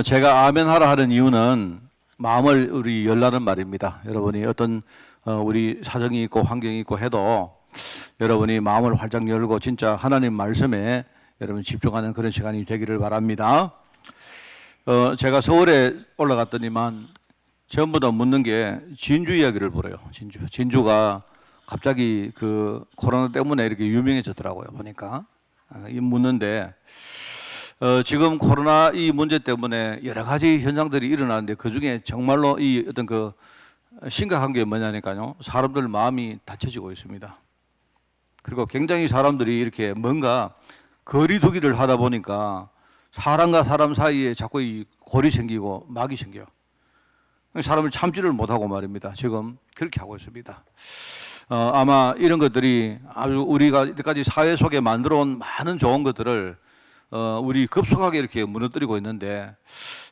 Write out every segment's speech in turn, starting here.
제가 아멘 하라 하는 이유는 마음을 우리 열라는 말입니다. 여러분이 어떤 우리 사정이 있고 환경이 있고 해도 여러분이 마음을 활짝 열고 진짜 하나님 말씀에 여러분 집중하는 그런 시간이 되기를 바랍니다. 제가 서울에 올라갔더니만 전부 다 묻는 게 진주 이야기를 물어요. 진주가 갑자기 그 코로나 때문에 이렇게 유명해졌더라고요. 보니까 묻는데 지금 코로나 이 문제 때문에 여러 가지 현상들이 일어나는데 그 중에 정말로 이 어떤 그 심각한 게 뭐냐니까요. 사람들 마음이 닫혀지고 있습니다. 그리고 굉장히 사람들이 이렇게 뭔가 거리두기를 하다 보니까 사람과 사람 사이에 자꾸 이 골이 생기고 막이 생겨요. 사람을 참지를 못하고 말입니다. 지금 그렇게 하고 있습니다. 아마 이런 것들이 아주 우리가 이때까지 사회 속에 만들어 온 많은 좋은 것들을 우리 급속하게 이렇게 무너뜨리고 있는데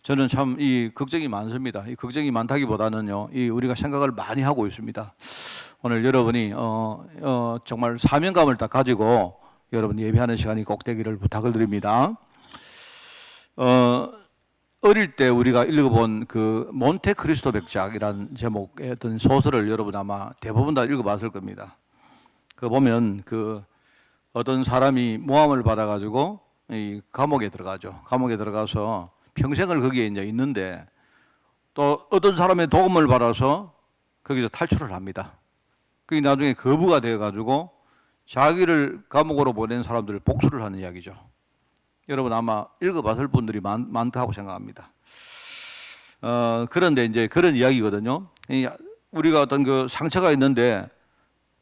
저는 참 이 걱정이 많습니다. 이 걱정이 많다기보다는요, 이 우리가 생각을 많이 하고 있습니다. 오늘 여러분이 정말 사명감을 딱 가지고 여러분 예배하는 시간이 꼭 되기를 부탁을 드립니다. 어릴 때 우리가 읽어본 그 몬테크리스토 백작이라는 제목의 어떤 소설을 여러분 아마 대부분 다 읽어봤을 겁니다. 그 보면 그 어떤 사람이 모함을 받아가지고 이 감옥에 들어가죠. 감옥에 들어가서 평생을 거기에 이제 있는데 또 어떤 사람의 도움을 받아서 거기서 탈출을 합니다. 그게 나중에 거부가 되어가지고 자기를 감옥으로 보낸 사람들을 복수를 하는 이야기죠. 여러분 아마 읽어봤을 분들이 많다고 생각합니다. 그런데 이제 그런 이야기거든요. 우리가 어떤 그 상처가 있는데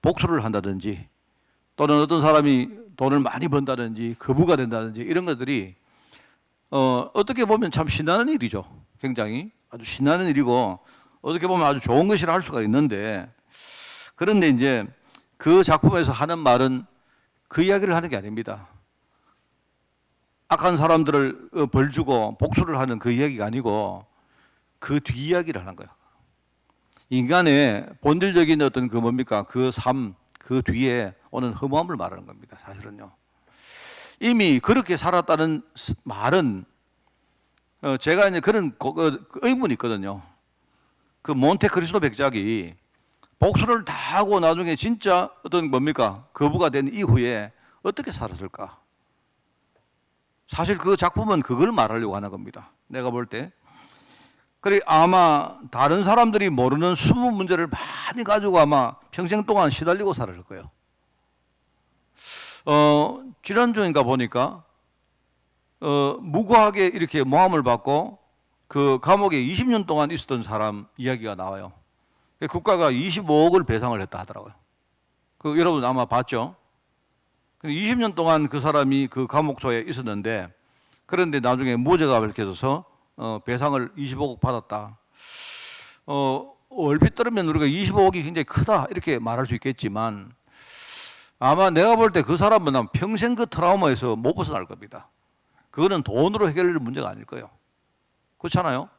복수를 한다든지 또는 어떤 사람이 돈을 많이 번다든지 거부가 된다든지 이런 것들이 어떻게 보면 참 신나는 일이죠. 굉장히 아주 신나는 일이고 어떻게 보면 아주 좋은 것이라 할 수가 있는데 그런데 이제 그 작품에서 하는 말은 그 이야기를 하는 게 아닙니다. 악한 사람들을 벌 주고 복수를 하는 그 이야기가 아니고 그 뒤 이야기를 하는 거예요. 인간의 본질적인 어떤 그 뭡니까? 그 삶, 그 뒤에 오는 허무함을 말하는 겁니다. 사실은요. 이미 그렇게 살았다는 말은 제가 이제 그런 의문이 있거든요. 그 몬테크리스토 백작이 복수를 다 하고 나중에 진짜 어떤 뭡니까? 거부가 된 이후에 어떻게 살았을까? 사실 그 작품은 그걸 말하려고 하는 겁니다. 내가 볼 때. 그래 아마 다른 사람들이 모르는 숨은 문제를 많이 가지고 아마 평생 동안 시달리고 살았을 거예요. 지난주인가 보니까 무고하게 이렇게 모함을 받고 그 감옥에 20년 동안 있었던 사람 이야기가 나와요. 국가가 25억을 배상을 했다 하더라고요. 그 여러분 아마 봤죠? 20년 동안 그 사람이 그 감옥소에 있었는데 그런데 나중에 무죄가 밝혀져서 배상을 25억 받았다. 얼핏 들으면 우리가 25억이 굉장히 크다 이렇게 말할 수 있겠지만 아마 내가 볼 때 그 사람은 평생 그 트라우마에서 못 벗어날 겁니다. 그거는 돈으로 해결될 문제가 아닐 거예요. 그렇잖아요?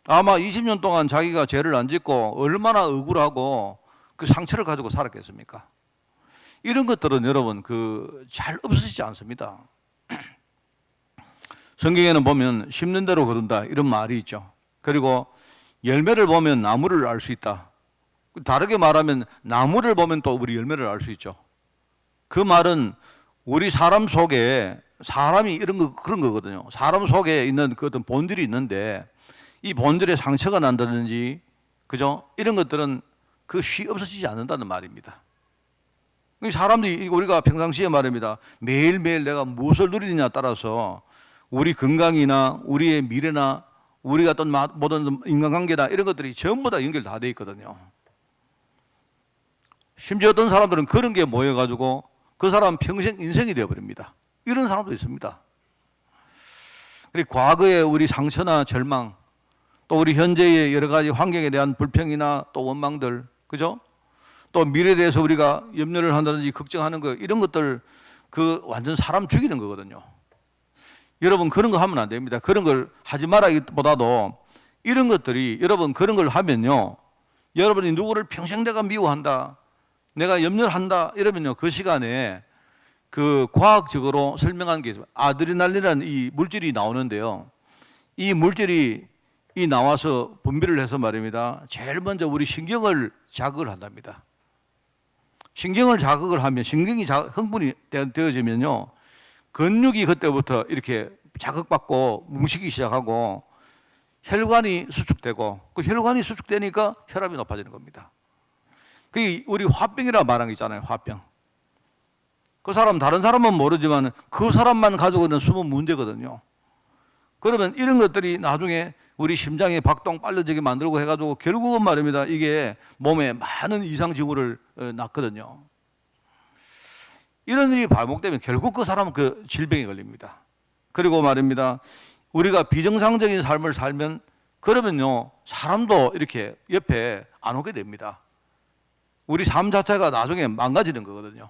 아마 20년 동안 자기가 죄를 안 짓고 얼마나 억울하고 그 상처를 가지고 살았겠습니까? 이런 것들은 여러분 잘 없어지지 않습니다. 성경에는 보면 심는 대로 거둔다 이런 말이 있죠. 그리고 열매를 보면 나무를 알 수 있다. 다르게 말하면 나무를 보면 또 우리 열매를 알 수 있죠. 그 말은 우리 사람 속에 사람이 이런 거 그런 거거든요. 사람 속에 있는 그 어떤 본질이 있는데 이 본질에 상처가 난다든지 그죠? 이런 것들은 쉬 없어지지 않는다는 말입니다. 사람들이 우리가 평상시에 말입니다. 매일매일 내가 무엇을 누리느냐에 따라서 우리 건강이나 우리의 미래나 우리가 어떤 모든 인간관계나 이런 것들이 전부 다 연결 다 돼 있거든요. 심지어 어떤 사람들은 그런 게 모여가지고 그 사람 평생 인생이 되어버립니다. 이런 사람도 있습니다. 그리고 과거의 우리 상처나 절망 또 우리 현재의 여러 가지 환경에 대한 불평이나 또 원망들 그죠? 또 미래에 대해서 우리가 염려를 한다든지 걱정하는 거 이런 것들 완전 사람 죽이는 거거든요. 여러분 그런 거 하면 안 됩니다. 그런 걸 하지 말라기보다도 이런 것들이 여러분 그런 걸 하면요. 여러분이 누구를 평생 내가 미워한다. 내가 염려를 한다. 이러면요. 그 시간에 그 과학적으로 설명한 게 아드레날린이라는 이 물질이 나오는데요. 이 물질이 이 나와서 분비를 해서 말입니다. 제일 먼저 우리 신경을 자극을 한답니다. 신경을 자극을 하면 신경이 흥분이 되어지면요, 근육이 그때부터 이렇게 자극받고 뭉치기 시작하고 혈관이 수축되고, 그 혈관이 수축되니까 혈압이 높아지는 겁니다. 그게 우리 화병이라 말한 게 있잖아요. 화병. 그 사람, 다른 사람은 모르지만 그 사람만 가지고 있는 숨은 문제거든요. 그러면 이런 것들이 나중에 우리 심장에 박동 빨라지게 만들고 해가지고 결국은 말입니다, 이게 몸에 많은 이상 징후를 낳거든요. 이런 일이 반복되면 결국 그 사람은 그 질병에 걸립니다. 그리고 말입니다, 우리가 비정상적인 삶을 살면 그러면요, 사람도 이렇게 옆에 안 오게 됩니다. 우리 삶 자체가 나중에 망가지는 거거든요.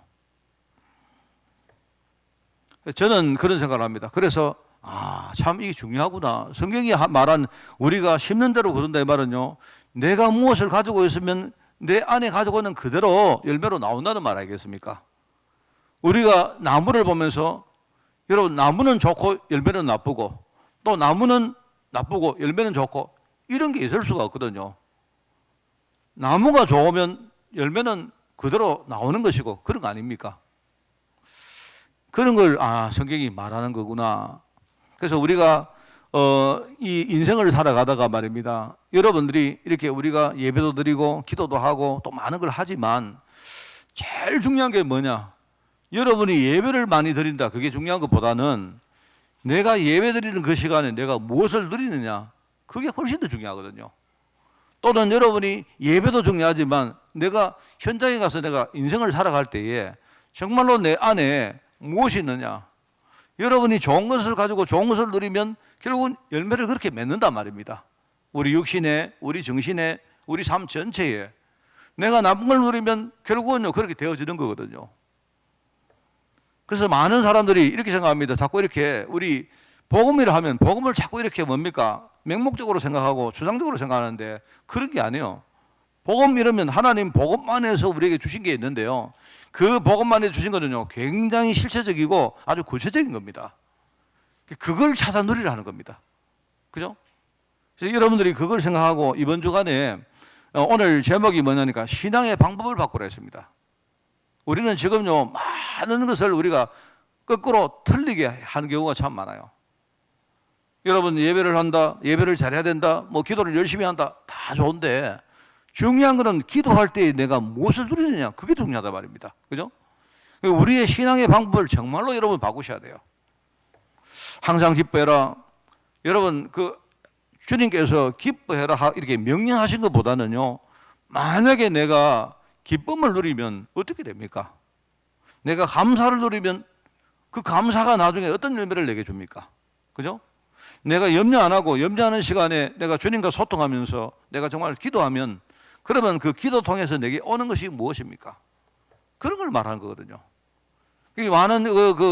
저는 그런 생각을 합니다. 그래서 참 이게 중요하구나. 성경이 말한 우리가 심는 대로 거둔다 이 말은요, 내가 무엇을 가지고 있으면 내 안에 가지고 있는 그대로 열매로 나온다는 말 아니겠습니까? 우리가 나무를 보면서, 여러분, 나무는 좋고 열매는 나쁘고, 또 나무는 나쁘고 열매는 좋고, 이런 게 있을 수가 없거든요. 나무가 좋으면 열매는 그대로 나오는 것이고 그런 거 아닙니까? 그런 걸 성경이 말하는 거구나. 그래서 우리가 이 인생을 살아가다가 말입니다, 여러분들이 이렇게 우리가 예배도 드리고 기도도 하고 또 많은 걸 하지만 제일 중요한 게 뭐냐? 여러분이 예배를 많이 드린다, 그게 중요한 것보다는 내가 예배 드리는 그 시간에 내가 무엇을 누리느냐, 그게 훨씬 더 중요하거든요. 또는 여러분이 예배도 중요하지만 내가 현장에 가서 내가 인생을 살아갈 때에 정말로 내 안에 무엇이 있느냐, 여러분이 좋은 것을 가지고 좋은 것을 누리면 결국은 열매를 그렇게 맺는단 말입니다. 우리 육신에, 우리 정신에, 우리 삶 전체에 내가 나쁜 걸 누리면 결국은요 그렇게 되어지는 거거든요. 그래서 많은 사람들이 이렇게 생각합니다. 자꾸 이렇게 우리 복음이라 하면 복음을 자꾸 이렇게 뭡니까? 맹목적으로 생각하고 추상적으로 생각하는데 그런 게 아니에요. 복음 이러면 하나님 복음 안에서 우리에게 주신 게 있는데요, 그 복음 안에 주신 거는요 굉장히 실체적이고 아주 구체적인 겁니다. 그걸 찾아 누리라는 겁니다. 그죠? 그래서 여러분들이 그걸 생각하고 이번 주간에 오늘 제목이 뭐냐니까 신앙의 방법을 바꾸라 했습니다. 우리는 지금요 많은 것을 우리가 거꾸로 틀리게 하는 경우가 참 많아요. 여러분, 예배를 한다, 예배를 잘해야 된다, 뭐 기도를 열심히 한다, 다 좋은데 중요한 거는 기도할 때 내가 무엇을 누리느냐, 그게 중요하다 말입니다. 그죠? 우리의 신앙의 방법을 정말로 여러분 바꾸셔야 돼요. 항상 기뻐해라. 여러분, 주님께서 기뻐해라 이렇게 명령하신 것보다는요, 만약에 내가 기쁨을 누리면 어떻게 됩니까? 내가 감사를 누리면 그 감사가 나중에 어떤 열매를 내게 줍니까? 그죠? 내가 염려 안 하고 염려하는 시간에 내가 주님과 소통하면서 내가 정말 기도하면, 그러면 그 기도 통해서 내게 오는 것이 무엇입니까? 그런 걸 말하는 거거든요. 많은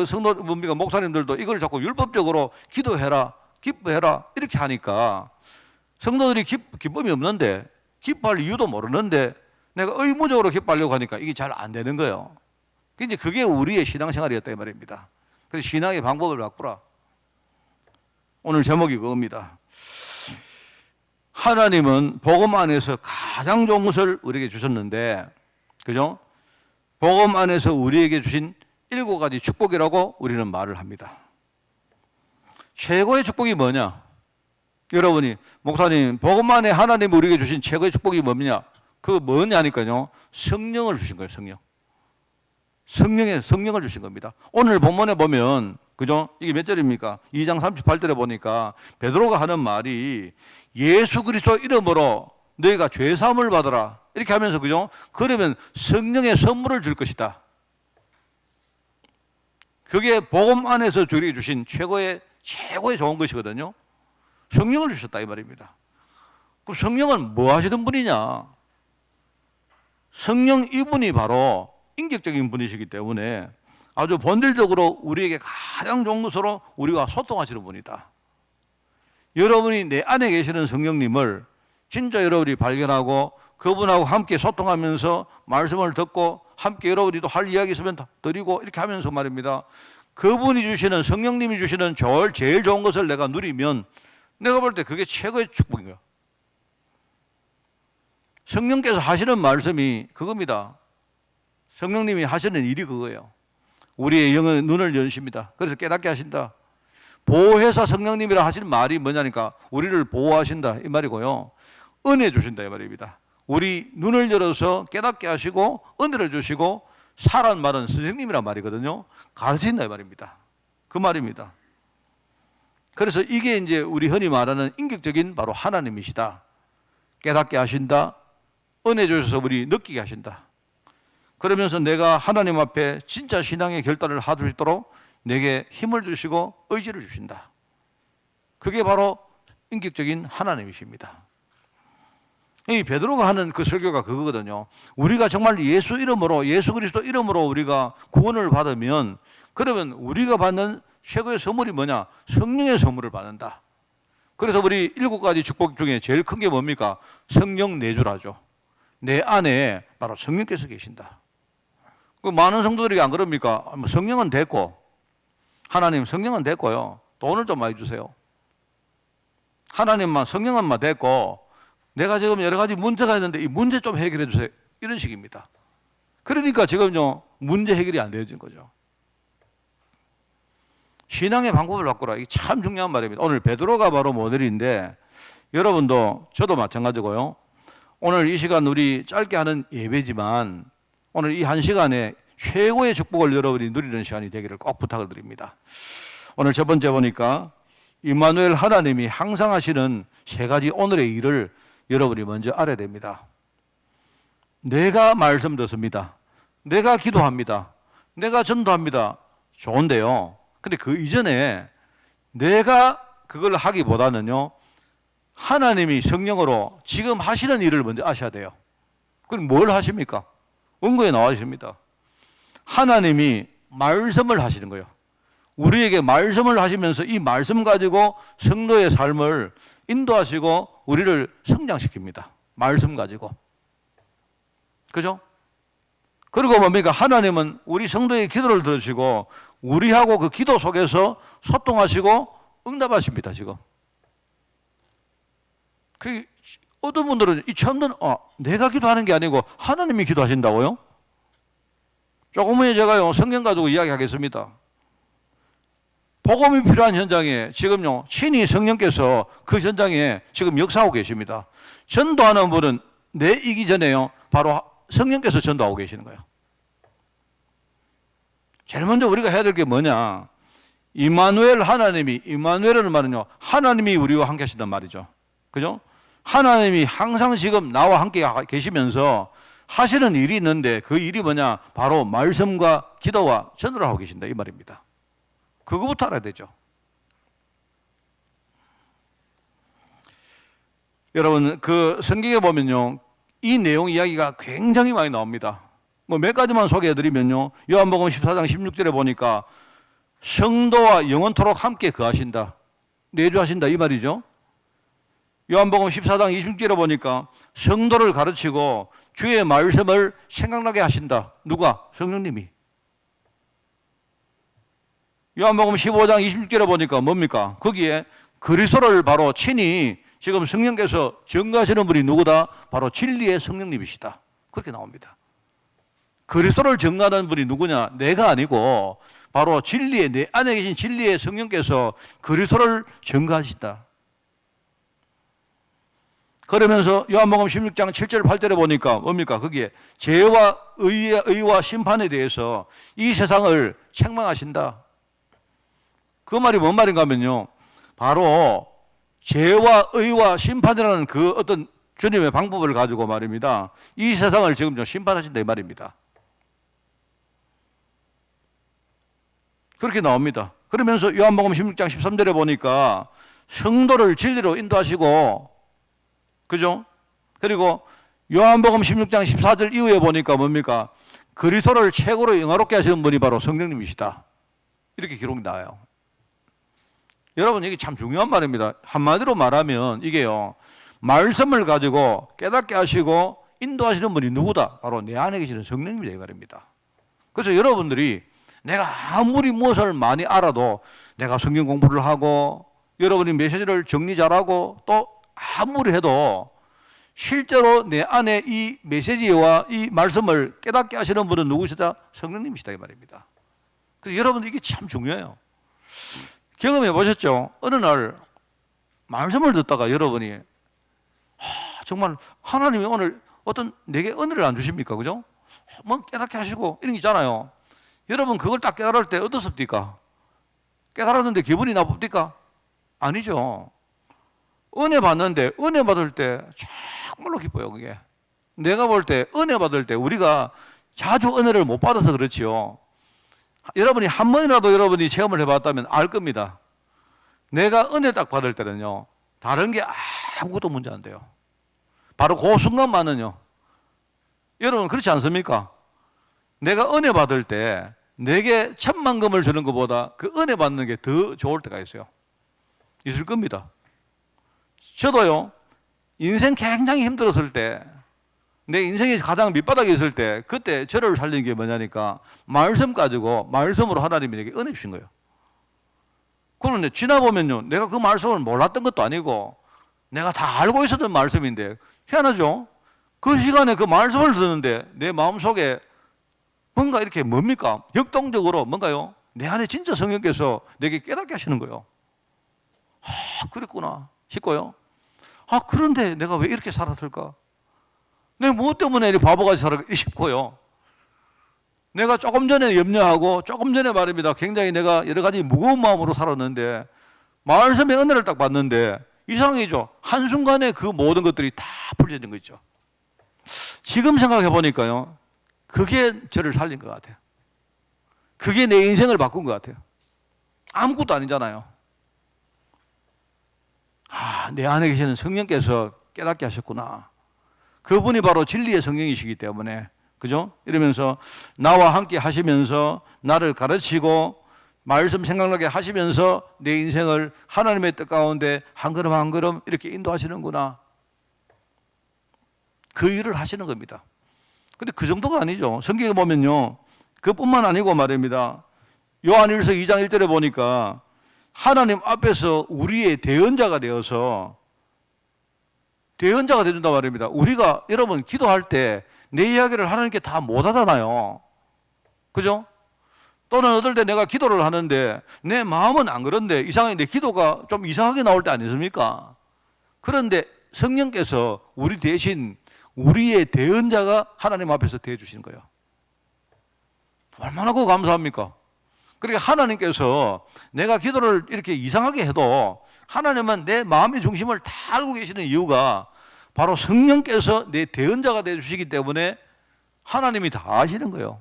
성도 목사님들도 이걸 자꾸 율법적으로 기도해라, 기뻐해라 이렇게 하니까 성도들이 기쁨이 없는데, 기뻐할 이유도 모르는데 내가 의무적으로 기뻐하려고 하니까 이게 잘 안 되는 거예요. 이제 그게 우리의 신앙생활이었다 이 말입니다. 그래서 신앙의 방법을 바꾸라. 오늘 제목이 그겁니다. 하나님은 복음 안에서 가장 좋은 것을 우리에게 주셨는데, 그죠? 복음 안에서 우리에게 주신 7가지 축복이라고 우리는 말을 합니다. 최고의 축복이 뭐냐? 여러분이, 목사님, 복음 안에 하나님이 우리에게 주신 최고의 축복이 뭐냐? 그거 뭐냐니까요, 성령을 주신 거예요. 성령을 주신 겁니다. 오늘 본문에 보면, 그죠? 이게 몇 절입니까? 2장 38절에 보니까 베드로가 하는 말이 예수 그리스도 이름으로 너희가 죄 사함을 받으라 이렇게 하면서, 그죠? 그러면 성령의 선물을 줄 것이다. 그게 복음 안에서 우리에게 주신 최고의 좋은 것이거든요. 성령을 주셨다 이 말입니다. 그럼 성령은 뭐 하시는 분이냐? 성령 이분이 바로 인격적인 분이시기 때문에 아주 본질적으로 우리에게 가장 좋은 것으로 우리와 소통하시는 분이다. 여러분이 내 안에 계시는 성령님을 진짜 여러분이 발견하고 그분하고 함께 소통하면서 말씀을 듣고 함께 여러분이 또 할 이야기 있으면 드리고 이렇게 하면서 말입니다, 그분이 주시는, 성령님이 주시는 제일 좋은 것을 내가 누리면 내가 볼 때 그게 최고의 축복인 거야. 성령께서 하시는 말씀이 그겁니다. 성령님이 하시는 일이 그거예요. 우리의 영의 눈을 여십니다. 그래서 깨닫게 하신다. 보호해서 성령님이라 하시는 말이 뭐냐니까 우리를 보호하신다 이 말이고요. 은혜 주신다 이 말입니다. 우리 눈을 열어서 깨닫게 하시고 은혜를 주시고 사란 말은 선생님이란 말이거든요. 가르친다 이 말입니다. 그 말입니다. 그래서 이게 이제 우리 흔히 말하는 인격적인 바로 하나님이시다. 깨닫게 하신다. 은혜 주셔서 우리 느끼게 하신다. 그러면서 내가 하나님 앞에 진짜 신앙의 결단을 할 수 있도록 내게 힘을 주시고 의지를 주신다. 그게 바로 인격적인 하나님이십니다. 이 베드로가 하는 그 설교가 그거거든요. 우리가 정말 예수 이름으로, 예수 그리스도 이름으로 우리가 구원을 받으면 그러면 우리가 받는 최고의 선물이 뭐냐? 성령의 선물을 받는다. 그래서 우리 7가지 축복 중에 제일 큰 게 뭡니까? 성령 내주라죠. 내 안에 바로 성령께서 계신다. 그 많은 성도들이 안 그럽니까? 성령은 됐고, 하나님 성령은 됐고요. 돈을 좀 많이 주세요. 하나님만 성령은만 됐고, 내가 지금 여러 가지 문제가 있는데 이 문제 좀 해결해 주세요. 이런 식입니다. 그러니까 지금요, 문제 해결이 안 되어진 거죠. 신앙의 방법을 바꾸라. 이게 참 중요한 말입니다. 오늘 베드로가 바로 모델인데, 여러분도 저도 마찬가지고요. 오늘 이 시간 우리 짧게 하는 예배지만 오늘 이 한 시간에 최고의 축복을 여러분이 누리는 시간이 되기를 꼭 부탁을 드립니다. 오늘 첫 번째 보니까 임마누엘 하나님이 항상 하시는 3가지 오늘의 일을 여러분이 먼저 알아야 됩니다. 내가 말씀 듣습니다. 내가 기도합니다. 내가 전도합니다. 좋은데요. 근데 그 이전에 내가 그걸 하기보다는요, 하나님이 성령으로 지금 하시는 일을 먼저 아셔야 돼요. 그럼 뭘 하십니까? 원고에 나와 있습니다. 하나님이 말씀을 하시는 거예요. 우리에게 말씀을 하시면서 이 말씀 가지고 성도의 삶을 인도하시고 우리를 성장시킵니다. 말씀 가지고. 그죠? 그리고 뭡니까? 하나님은 우리 성도의 기도를 들으시고 우리하고 그 기도 속에서 소통하시고 응답하십니다, 지금. 어떤 분들은 이 처음 듣는, 내가 기도하는 게 아니고 하나님이 기도하신다고요? 조금 후에 제가요, 성경 가지고 이야기하겠습니다. 복음이 필요한 현장에 지금요, 친히 성령께서 그 현장에 지금 역사하고 계십니다. 전도하는 분은 내이기 전에요, 바로 성령께서 전도하고 계시는 거예요. 제일 먼저 우리가 해야 될 게 뭐냐? 임마누엘 하나님이, 임마누엘은 말은요, 하나님이 우리와 함께 하신단 말이죠. 그죠? 하나님이 항상 지금 나와 함께 계시면서 하시는 일이 있는데 그 일이 뭐냐? 바로 말씀과 기도와 전도를 하고 계신다 이 말입니다. 그거부터 알아야 되죠. 여러분, 그 성경에 보면요, 이 내용 이야기가 굉장히 많이 나옵니다. 뭐 몇 가지만 소개해드리면요, 요한복음 14장 16절에 보니까 성도와 영원토록 함께 거하신다, 내주하신다 이 말이죠. 요한복음 14장 26절에 보니까 성도를 가르치고 주의 말씀을 생각나게 하신다. 누가? 성령님이. 요한복음 15장 26절에 보니까 뭡니까? 거기에 그리스도를 바로 친히 지금 성령께서 증거하시는 분이 누구다? 바로 진리의 성령님이시다. 그렇게 나옵니다. 그리스도를 증거하는 분이 누구냐? 내가 아니고 바로 진리의, 내 안에 계신 진리의 성령께서 그리스도를 증거하시다. 그러면서 요한복음 16장 7절 8절에 보니까 뭡니까? 거기에 죄와 의와 심판에 대해서 이 세상을 책망하신다. 그 말이 뭔 말인가 하면요, 바로 죄와 의와 심판이라는 그 어떤 주님의 방법을 가지고 말입니다, 이 세상을 지금 심판하신다 이 말입니다. 그렇게 나옵니다. 그러면서 요한복음 16장 13절에 보니까 성도를 진리로 인도하시고, 그죠? 그리고 요한복음 16장 14절 이후에 보니까 뭡니까? 그리스도를 최고로 영화롭게 하시는 분이 바로 성령님이시다. 이렇게 기록이 나와요. 여러분, 이게 참 중요한 말입니다. 한마디로 말하면 이게요, 말씀을 가지고 깨닫게 하시고 인도하시는 분이 누구다? 바로 내 안에 계시는 성령님이다 이 말입니다. 그래서 여러분들이 내가 아무리 무엇을 많이 알아도 내가 성경 공부를 하고 여러분이 메시지를 정리 잘하고 또 아무리 해도 실제로 내 안에 이 메시지와 이 말씀을 깨닫게 하시는 분은 누구시다? 성령님이시다 이 말입니다. 그래서 여러분 이게 참 중요해요. 경험해 보셨죠? 어느 날 말씀을 듣다가 여러분이 정말 하나님이 오늘 어떤 내게 은혜를 안 주십니까? 그죠? 뭐 깨닫게 하시고 이런 게 있잖아요. 여러분 그걸 딱 깨달을 때 어떻습니까? 깨달았는데 기분이 나쁩니까? 아니죠. 은혜 받는데 은혜 받을 때 정말로 기뻐요. 그게 내가 볼 때 은혜 받을 때 우리가 자주 은혜를 못 받아서 그렇지요. 여러분이 한 번이라도 여러분이 체험을 해봤다면 알 겁니다. 내가 은혜 딱 받을 때는요 다른 게 아무것도 문제 안 돼요. 바로 그 순간만은요. 여러분 그렇지 않습니까? 내가 은혜 받을 때 내게 천만금을 주는 것보다 그 은혜 받는 게 더 좋을 때가 있어요. 있을 겁니다. 저도요 인생 굉장히 힘들었을 때, 내 인생이 가장 밑바닥에 있을 때 그때 저를 살린 게 뭐냐니까 말씀 가지고 말씀으로 하나님이 내게 은혜 주신 거예요. 그런데 지나보면요 내가 그 말씀을 몰랐던 것도 아니고 내가 다 알고 있었던 말씀인데 희한하죠? 그 시간에 그 말씀을 듣는데 내 마음속에 뭔가 이렇게 뭡니까? 역동적으로 뭔가요? 내 안에 진짜 성령께서 내게 깨닫게 하시는 거예요. 그랬구나 싶고요. 그런데 내가 왜 이렇게 살았을까? 내가 무엇 때문에 이렇게 바보같이 살았을까 싶고요. 내가 조금 전에 염려하고 조금 전에 말입니다. 굉장히 내가 여러 가지 무거운 마음으로 살았는데 말씀의 은혜를 딱 받는데 이상이죠. 한순간에 그 모든 것들이 다 풀려진 거 있죠. 지금 생각해 보니까요. 그게 저를 살린 것 같아요. 그게 내 인생을 바꾼 것 같아요. 아무것도 아니잖아요. 내 안에 계시는 성령께서 깨닫게 하셨구나. 그분이 바로 진리의 성령이시기 때문에, 그죠? 이러면서 나와 함께 하시면서 나를 가르치고 말씀 생각나게 하시면서 내 인생을 하나님의 뜻 가운데 한 걸음 한 걸음 이렇게 인도하시는구나. 그 일을 하시는 겁니다. 근데 그 정도가 아니죠. 성경에 보면요. 그뿐만 아니고 말입니다. 요한일서 2장 1절에 보니까 하나님 앞에서 우리의 대언자가 되어서 대언자가 되준다 말입니다. 우리가 여러분 기도할 때 내 이야기를 하나님께 다 못 하잖아요. 그죠? 또는 어떨 때 내가 기도를 하는데 내 마음은 안 그런데 이상하게 내 기도가 좀 이상하게 나올 때 아니십니까? 그런데 성령께서 우리 대신 우리의 대언자가 하나님 앞에서 대해주시는 거예요. 얼마나 그거 감사합니까? 그러니까 하나님께서 내가 기도를 이렇게 이상하게 해도 하나님은 내 마음의 중심을 다 알고 계시는 이유가 바로 성령께서 내 대언자가 되어주시기 때문에 하나님이 다 아시는 거예요.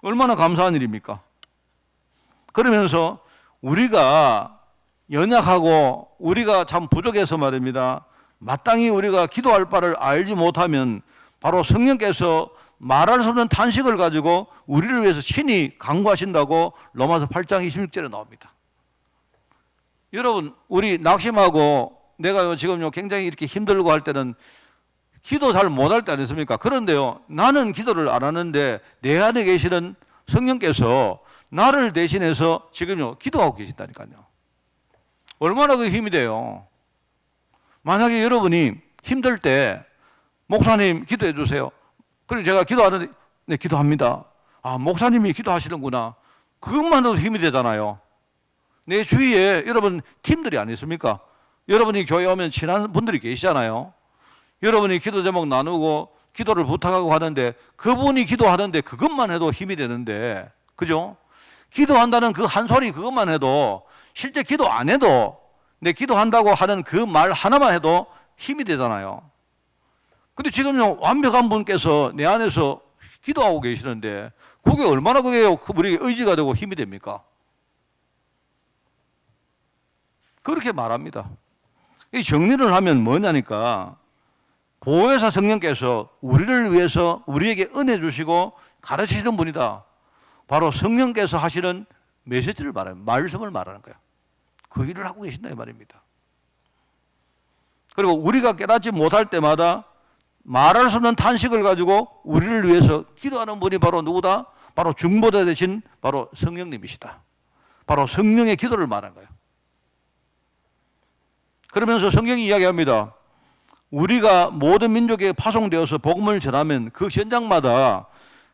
얼마나 감사한 일입니까? 그러면서 우리가 연약하고 우리가 참 부족해서 말입니다. 마땅히 우리가 기도할 바를 알지 못하면 바로 성령께서 말할 수 없는 탄식을 가지고 우리를 위해서 친히 간구하신다고 로마서 8장 26절에 나옵니다. 여러분, 우리 낙심하고 내가 지금 굉장히 이렇게 힘들고 할 때는 기도 잘 못할 때 아니습니까? 그런데요, 나는 기도를 안 하는데 내 안에 계시는 성령께서 나를 대신해서 지금요 기도하고 계신다니까요. 얼마나 그 힘이 돼요. 만약에 여러분이 힘들 때 목사님 기도해 주세요. 그럼 제가 기도하는데 네, 기도합니다. 목사님이 기도하시는구나. 그것만 해도 힘이 되잖아요. 내 주위에 여러분 팀들이 안 있습니까? 여러분이 교회 오면 친한 분들이 계시잖아요. 여러분이 기도 제목 나누고 기도를 부탁하고 하는데 그분이 기도하는데 그것만 해도 힘이 되는데, 그죠? 기도한다는 그 한 소리 그것만 해도 실제 기도 안 해도 내 기도한다고 하는 그 말 하나만 해도 힘이 되잖아요. 근데 지금요 완벽한 분께서 내 안에서 기도하고 계시는데 그게 얼마나 우리에게 의지가 되고 힘이 됩니까? 그렇게 말합니다. 이 정리를 하면 뭐냐니까 보혜사 성령께서 우리를 위해서 우리에게 은혜 주시고 가르치시는 분이다. 바로 성령께서 하시는 메시지를 말하는, 말씀을 말하는 거예요. 그 일을 하고 계신다 이 말입니다. 그리고 우리가 깨닫지 못할 때마다 말할 수 없는 탄식을 가지고 우리를 위해서 기도하는 분이 바로 누구다? 바로 중보자 되신 바로 성령님이시다. 바로 성령의 기도를 말한 거예요. 그러면서 성경이 이야기합니다. 우리가 모든 민족에게 파송되어서 복음을 전하면 그 현장마다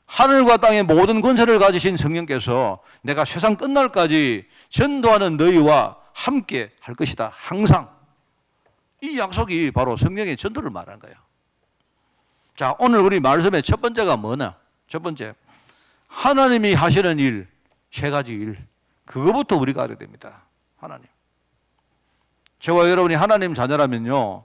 하늘과 땅의 모든 권세를 가지신 성령께서 내가 세상 끝날까지 전도하는 너희와 함께 할 것이다. 항상. 이 약속이 바로 성령의 전도를 말하는 거예요. 자, 오늘 우리 말씀의 첫 번째가 뭐냐? 첫 번째, 하나님이 하시는 일, 세 가지 일. 그거부터 우리가 알아야 됩니다. 하나님. 저와 여러분이 하나님 자녀라면요,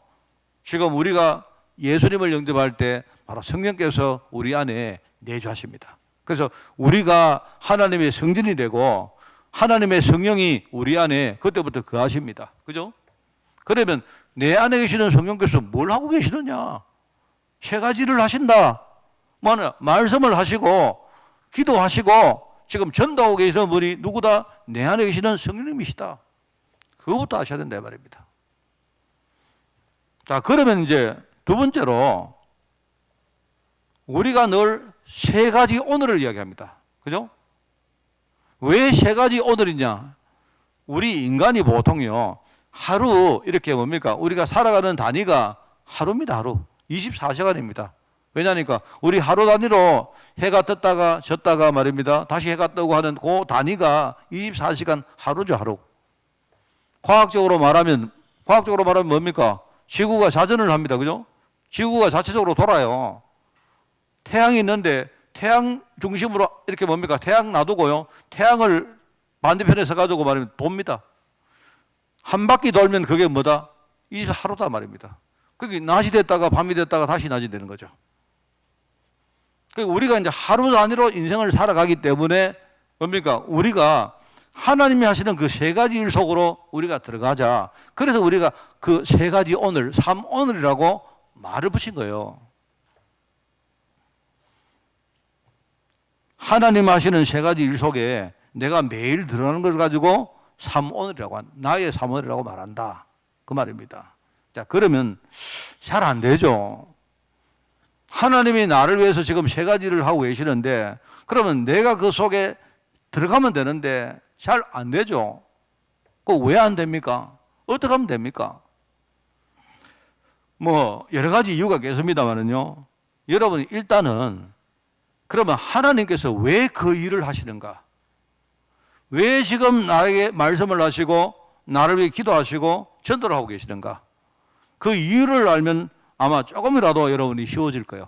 지금 우리가 예수님을 영접할 때 바로 성령께서 우리 안에 내주하십니다. 그래서 우리가 하나님의 성전이 되고 하나님의 성령이 우리 안에 그때부터 거하십니다. 그죠? 그러면 내 안에 계시는 성령께서 뭘 하고 계시느냐? 세 가지를 하신다. 뭐냐? 말씀을 하시고 기도하시고 지금 전도하고 계시는 분이 누구다? 내 안에 계시는 성령님이시다. 그것부터 아셔야 된다 말입니다. 자, 그러면 이제 두 번째로 우리가 늘 세 가지 오늘을 이야기합니다. 그죠? 왜 세 가지 오늘이냐? 우리 인간이 보통요, 하루 이렇게 뭡니까? 우리가 살아가는 단위가 하루입니다. 하루. 24시간입니다. 왜냐니까 우리 하루 단위로 해가 떴다가 졌다가 말입니다. 다시 해가 뜨고 하는 그 단위가 24시간 하루죠. 하루. 과학적으로 말하면 뭡니까? 지구가 자전을 합니다. 그죠? 지구가 자체적으로 돌아요. 태양이 있는데 태양 중심으로 이렇게 뭡니까? 태양 놔두고요. 태양을 반대편에 서가지고 말하면 돕니다. 한 바퀴 돌면 그게 뭐다? 이 하루다 말입니다. 그게 낮이 됐다가 밤이 됐다가 다시 낮이 되는 거죠. 그러니까 우리가 이제 하루 단위로 인생을 살아가기 때문에 뭡니까? 우리가 하나님이 하시는 그 세 가지 일 속으로 우리가 들어가자. 그래서 우리가 그 세 가지 오늘, 3오늘이라고 말을 붙인 거예요. 하나님 하시는 세 가지 일 속에 내가 매일 들어가는 걸 가지고 3오늘이라고 나의 3오늘이라고 말한다. 그 말입니다. 자, 그러면 잘 안 되죠. 하나님이 나를 위해서 지금 세 가지를 하고 계시는데 그러면 내가 그 속에 들어가면 되는데 잘 안 되죠. 그 왜 안 됩니까? 어떻게 하면 됩니까? 뭐 여러 가지 이유가 있겠습니다만은요. 여러분 일단은 그러면 하나님께서 왜 그 일을 하시는가? 왜 지금 나에게 말씀을 하시고 나를 위해 기도하시고 전도를 하고 계시는가? 그 이유를 알면 아마 조금이라도 여러분이 쉬워질 거예요.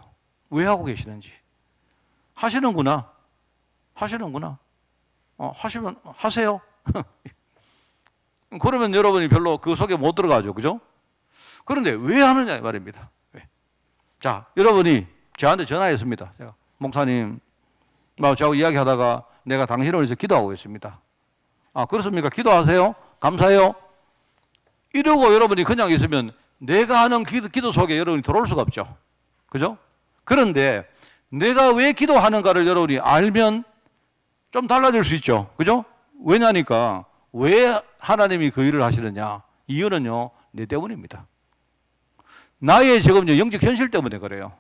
왜 하고 계시는지. 하시는구나. 하시면 하세요. 그러면 여러분이 별로 그 속에 못 들어가죠. 그죠? 그런데 왜 하느냐 말입니다. 왜? 자, 여러분이 저한테 전화했습니다. 제가 목사님, 저하고 이야기하다가 내가 당신을 위해서 기도하고 있습니다. 아, 그렇습니까? 기도하세요. 감사해요. 이러고 여러분이 그냥 있으면 내가 하는 기도 속에 여러분이 들어올 수가 없죠. 그죠? 그런데 내가 왜 기도하는가를 여러분이 알면 좀 달라질 수 있죠. 그죠? 왜냐니까 왜 하나님이 그 일을 하시느냐? 이유는요, 내 때문입니다. 나의 지금 영적 현실 때문에 그래요.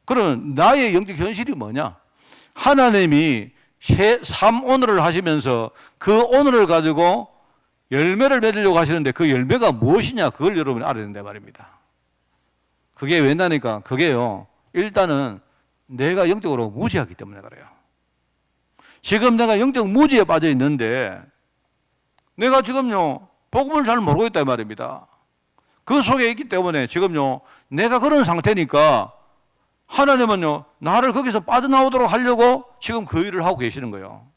그러면 나의 영적 현실이 뭐냐? 하나님이 3오늘을 하시면서 그 오늘을 가지고 열매를 맺으려고 하시는데 그 열매가 무엇이냐? 그걸 여러분이 알아야 된다 말입니다. 그게 왜냐니까 그게요, 일단은 내가 영적으로 무지하기 때문에 그래요. 지금 내가 영적 무지에 빠져 있는데 내가 지금요 복음을 잘 모르고 있다 말입니다. 그 속에 있기 때문에 지금요 내가 그런 상태니까 하나님은요 나를 거기서 빠져나오도록 하려고 지금 그 일을 하고 계시는 거예요.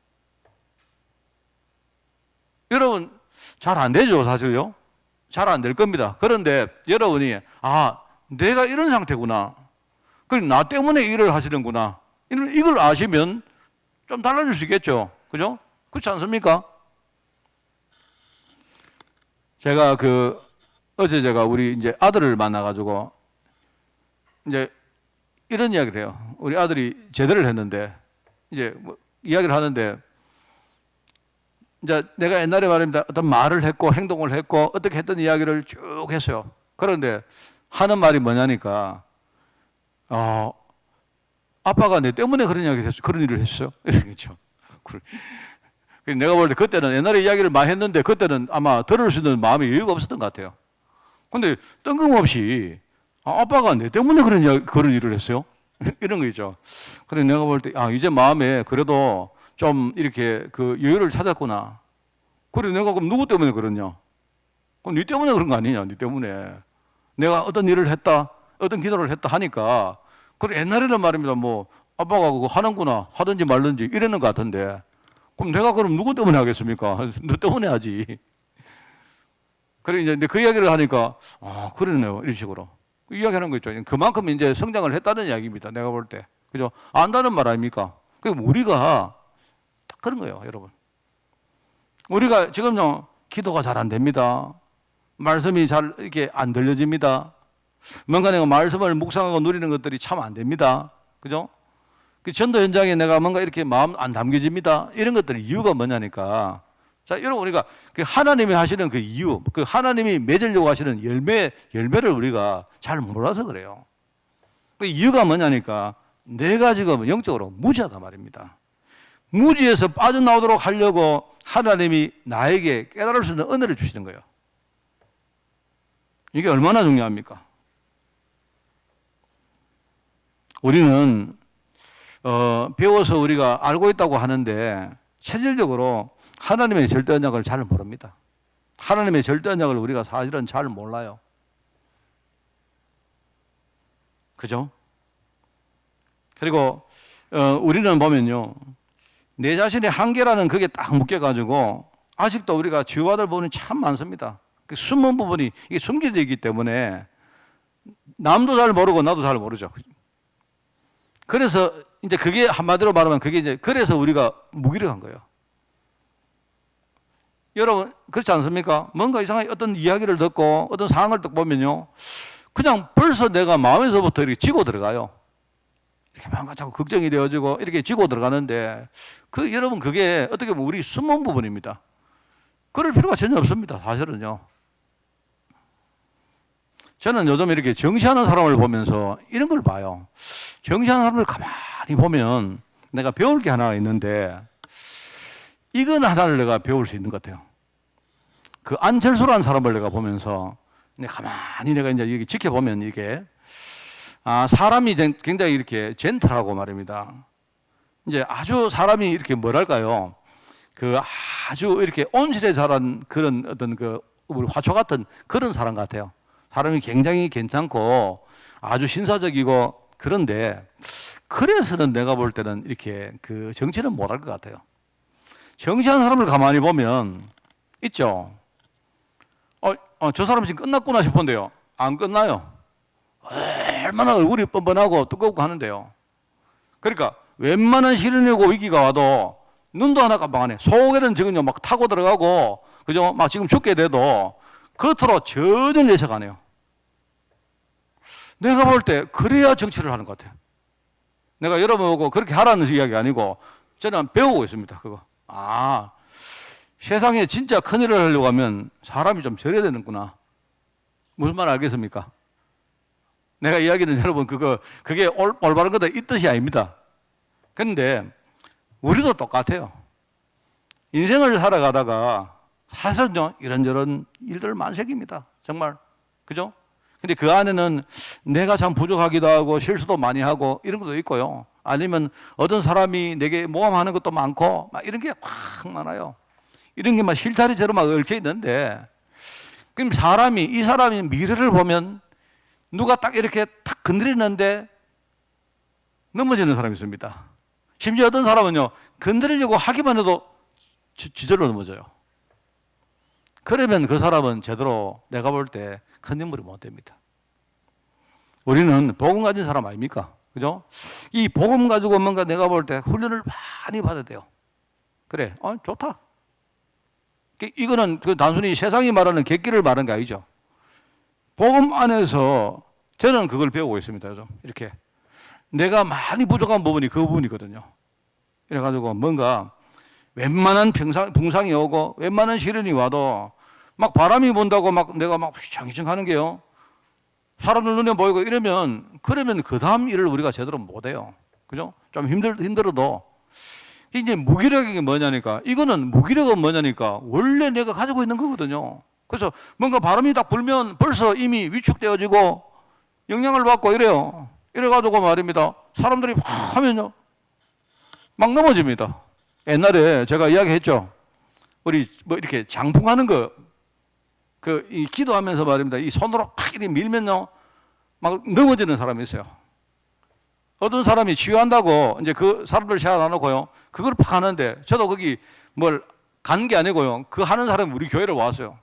여러분 잘 안 되죠 사실요. 잘 안 될 겁니다. 그런데 여러분이 내가 이런 상태구나. 그럼 나 때문에 일을 하시는구나. 이걸 아시면 좀 달라질 수 있겠죠. 그죠? 그렇지 않습니까? 제가 어제 제가 우리 이제 아들을 만나가지고 이제 이런 이야기를 해요. 우리 아들이 제대를 했는데 이제 뭐 이야기를 하는데 이제 내가 옛날에 말입니다. 어떤 말을 했고 행동을 했고 어떻게 했던 이야기를 쭉 했어요. 그런데 하는 말이 뭐냐니까 아빠가 내 때문에 그런 이야기를 했어. 그런 일을 했어요. 이러겠죠. 내가 볼 때 그때는 옛날에 이야기를 많이 했는데 그때는 아마 들을 수 있는 마음이 여유가 없었던 것 같아요. 근데 뜬금없이 아빠가 내 때문에 그런 일을 했어요? 이런 거 있죠. 그래 내가 볼 때 이제 마음에 그래도 좀 이렇게 그 여유를 찾았구나. 그래 내가 그럼 누구 때문에 그러냐? 그럼 네 때문에 그런 거 아니냐? 네 때문에 내가 어떤 일을 했다, 어떤 기도를 했다 하니까. 그래 옛날에는 말입니다. 뭐 아빠가 그거 하는구나 하든지 말든지 이랬는 것 같은데 그럼 내가 그럼 누구 때문에 하겠습니까? 너 때문에 하지. 그래 이제 그 이야기를 하니까 그러네요 이런 식으로 이야기하는 거 있죠. 그만큼 이제 성장을 했다는 이야기입니다. 내가 볼 때 그죠? 안다는 말 아닙니까? 그럼 우리가 딱 그런 거예요, 여러분. 우리가 지금요 기도가 잘 안 됩니다. 말씀이 잘 이렇게 안 들려집니다. 뭔가 내가 말씀을 묵상하고 누리는 것들이 참 안 됩니다. 그죠? 그 전도 현장에 내가 뭔가 이렇게 마음 안 담겨집니다. 이런 것들이 이유가 뭐냐니까. 자, 여러분, 우리가 그 하나님이 하시는 그 이유, 그 하나님이 맺으려고 하시는 열매를 우리가 잘 몰라서 그래요. 그 이유가 뭐냐니까 내가 지금 영적으로 무지하다 말입니다. 무지에서 빠져나오도록 하려고 하나님이 나에게 깨달을 수 있는 은혜를 주시는 거예요. 이게 얼마나 중요합니까? 우리는 배워서 우리가 알고 있다고 하는데 체질적으로 하나님의 절대 언약을 잘 모릅니다. 하나님의 절대 언약을 우리가 사실은 잘 몰라요. 그죠? 그리고 우리는 보면요 내 자신의 한계라는 그게 딱 묶여가지고 아직도 우리가 지워받을 부분이 참 많습니다. 그 숨은 부분이 이게 숨겨져 있기 때문에 남도 잘 모르고 나도 잘 모르죠. 그래서 이제 그게 한마디로 말하면 그게 이제 그래서 우리가 무기력한 거예요. 여러분 그렇지 않습니까? 뭔가 이상하게 어떤 이야기를 듣고 어떤 상황을 딱 보면요 그냥 벌써 내가 마음에서부터 이렇게 지고 들어가요. 이렇게 뭔가 자꾸 걱정이 되어지고 이렇게 지고 들어가는데 여러분 그게 어떻게 보면 우리 숨은 부분입니다. 그럴 필요가 전혀 없습니다. 사실은요. 저는 요즘 이렇게 정시하는 사람을 보면서 이런 걸 봐요. 정시하는 사람을 가만히 보면 내가 배울 게 하나 있는데 이건 하나를 내가 배울 수 있는 것 같아요. 그 안철수라는 사람을 내가 보면서 가만히 내가 이제 여기 지켜보면 이게 사람이 굉장히 이렇게 젠틀하고 말입니다. 이제 아주 사람이 이렇게 뭐랄까요? 그 아주 이렇게 온실에 자란 그런 어떤 그 우리 화초 같은 그런 사람 같아요. 사람이 굉장히 괜찮고 아주 신사적이고 그런데 그래서는 내가 볼 때는 이렇게 그 정치는 못할 것 같아요. 정치하는 사람을 가만히 보면 있죠. 저 사람 지금 끝났구나 싶은데요. 안 끝나요. 얼마나 얼굴이 뻔뻔하고 두껍고 하는데요. 그러니까 웬만한 시련이고 위기가 와도 눈도 하나 깜빡 안 해. 속에는 지금요 막 타고 들어가고 그죠? 막 지금 죽게 돼도 겉으로 전혀 내색 안 해요. 내가 볼 때 그래야 정치를 하는 것 같아요. 내가 여러분 보고 그렇게 하라는 이야기 아니고 저는 배우고 있습니다. 그거. 세상에 진짜 큰일을 하려고 하면 사람이 좀 저래야 되는구나. 무슨 말 알겠습니까? 내가 이야기는 여러분 그게 올바른 거다 이 뜻이 아닙니다. 그런데 우리도 똑같아요. 인생을 살아가다가 사실은요 이런저런 일들 만색입니다. 정말 그죠? 근데 그 안에는 내가 참 부족하기도 하고 실수도 많이 하고 이런 것도 있고요. 아니면 어떤 사람이 내게 모함하는 것도 많고 막 이런 게 확 많아요. 이런 게 막 실타리처럼 막 얽혀 있는데 그럼 이 사람이 미래를 보면 누가 딱 이렇게 탁 건드리는데 넘어지는 사람이 있습니다. 심지어 어떤 사람은요 건드리려고 하기만 해도 지절로 넘어져요. 그러면 그 사람은 제대로 내가 볼 때 큰 인물이 못 됩니다. 우리는 복음 가진 사람 아닙니까? 그죠? 이 복음 가지고 뭔가 내가 볼 때 훈련을 많이 받아야 돼요. 그래, 좋다. 이거는 단순히 세상이 말하는 객기를 말하는 게 아니죠. 복음 안에서 저는 그걸 배우고 있습니다. 요즘 이렇게 내가 많이 부족한 부분이 그 부분이거든요. 이래가지고 뭔가 웬만한 풍상이 오고 웬만한 시련이 와도 막 바람이 분다고 막 내가 막 휘청휘청 하는 게요. 사람들 눈에 보이고 그러면 그 다음 일을 우리가 제대로 못 해요. 그죠? 좀 힘들어도. 이제 무기력이 뭐냐니까, 이거는 무기력은 뭐냐니까 원래 내가 가지고 있는 거거든요. 그래서 뭔가 바람이 딱 불면 벌써 이미 위축되어지고 영향을 받고 이래요. 이래가지고 말입니다. 사람들이 막 하면요, 막 넘어집니다. 옛날에 제가 이야기했죠. 우리 뭐 이렇게 장풍하는 거, 이 기도하면서 말입니다. 이 손으로 팍 이렇게 밀면요, 막 넘어지는 사람이 있어요. 어떤 사람이 치유한다고 이제 그 사람들 세워놔놓고요, 그걸 팍 하는데, 저도 거기 뭘 간 게 아니고요, 그 하는 사람이 우리 교회로 왔어요.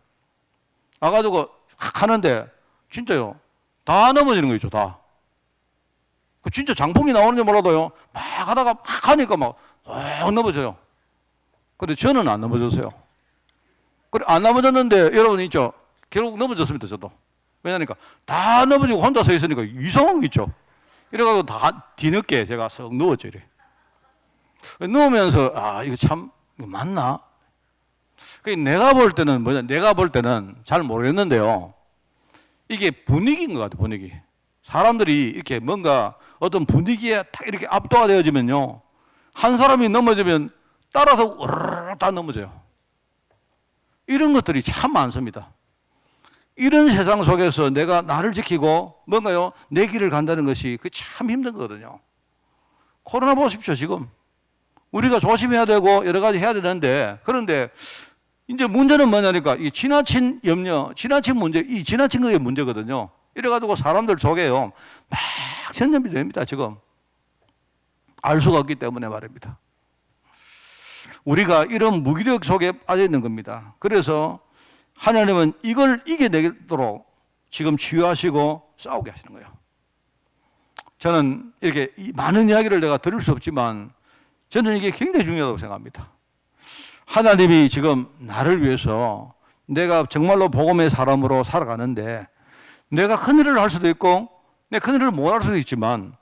와가지고 확 하는데, 진짜요, 다 넘어지는 거 있죠, 다. 진짜 장풍이 나오는지 몰라도요, 막 하다가 막 하니까 막 넘어져요. 근데 저는 안 넘어졌어요. 그래, 안 넘어졌는데 여러분 있죠, 결국 넘어졌습니다, 저도. 왜냐니까 다 넘어지고 혼자 서 있으니까 이상한 거 있죠. 이래가지고 다 뒤늦게 제가 썩 누웠죠, 이래. 누우면서, 아, 이거 참, 이거 맞나? 내가 볼 때는 뭐냐, 내가 볼 때는 잘 모르겠는데요, 이게 분위기인 것 같아요, 분위기. 사람들이 이렇게 뭔가 어떤 분위기에 딱 이렇게 압도가 되어지면요, 한 사람이 넘어지면 따라서 으르르 다 넘어져요. 이런 것들이 참 많습니다. 이런 세상 속에서 내가 나를 지키고 뭔가요, 내 길을 간다는 것이 그 참 힘든 거거든요. 코로나 보십시오. 지금 우리가 조심해야 되고 여러 가지 해야 되는데, 그런데 이제 문제는 뭐냐니까, 이 지나친 염려, 지나친 문제, 이 지나친 그게 문제거든요. 이래가지고 사람들 속에요, 막 전염이 됩니다. 지금 알 수가 없기 때문에 말입니다. 우리가 이런 무기력 속에 빠져 있는 겁니다. 그래서 하나님은 이걸 이겨내도록 지금 치유하시고 싸우게 하시는 거예요. 저는 이렇게 많은 이야기를 내가 들을 수 없지만 저는 이게 굉장히 중요하다고 생각합니다. 하나님이 지금 나를 위해서, 내가 정말로 복음의 사람으로 살아가는데 내가 큰일을 할 수도 있고 내 큰일을 못 할 수도 있지만,